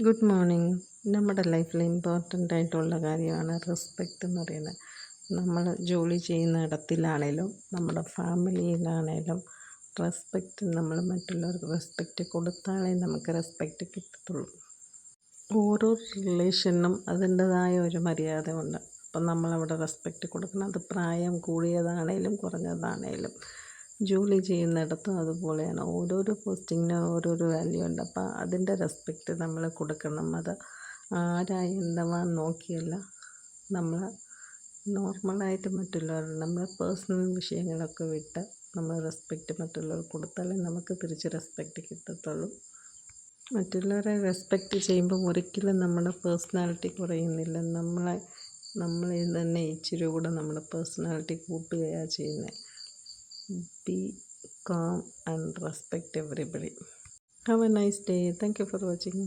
Good morning. നമ്മുടെ ലൈഫിൽ important ആയിട്ടുള്ള കാര്യമാണ് റെസ്പെക്റ്റ് എന്ന് പറയുന്നത്. നമ്മൾ ജോലി ചെയ്യുന്ന ഇടത്തിലാണേലും നമ്മുടെ ഫാമിലിയിലാണേലും നമ്മൾ മറ്റുള്ളവർക്ക് റെസ്പെക്റ്റ് കൊടുത്താലേ നമുക്ക് റെസ്പെക്റ്റ് കിട്ടത്തുള്ളൂ. ഓരോ റിലേഷനും അതിൻ്റെതായ ഒരു മര്യാദ ഉണ്ട്. അപ്പം നമ്മളവിടെ റെസ്പെക്റ്റ് കൊടുക്കണം. അത് പ്രായം കൂടിയതാണേലും കുറഞ്ഞതാണേലും. ജോലി ചെയ്യുന്നിടത്തും അതുപോലെയാണ്. ഓരോരോ പോസ്റ്റിങ്ങിനും ഓരോരോ വാല്യൂ ഉണ്ട്. അപ്പം അതിൻ്റെ റെസ്പെക്റ്റ് നമ്മൾ കൊടുക്കണം. അത് ആരായി എന്താവാൻ നോക്കിയല്ല, നമ്മൾ നോർമലായിട്ട് നമ്മളെ പേഴ്സണൽ വിഷയങ്ങളൊക്കെ വിട്ട് നമ്മൾ റെസ്പെക്റ്റ് മറ്റുള്ളവർക്ക് കൊടുത്താലേ നമുക്ക് തിരിച്ച് റെസ്പെക്റ്റ് കിട്ടത്തുള്ളൂ. മറ്റുള്ളവരെ റെസ്പെക്റ്റ് ചെയ്യുമ്പോൾ ഒരിക്കലും നമ്മുടെ പേഴ്സണാലിറ്റി കുറയുന്നില്ല. നമ്മളിൽ തന്നെ ഇച്ചിരി കൂടെ നമ്മുടെ പേഴ്സണാലിറ്റി കൂട്ടുകയാണ് ചെയ്യുന്നത്. Be calm and respect everybody. Have a nice day. Thank you for watching.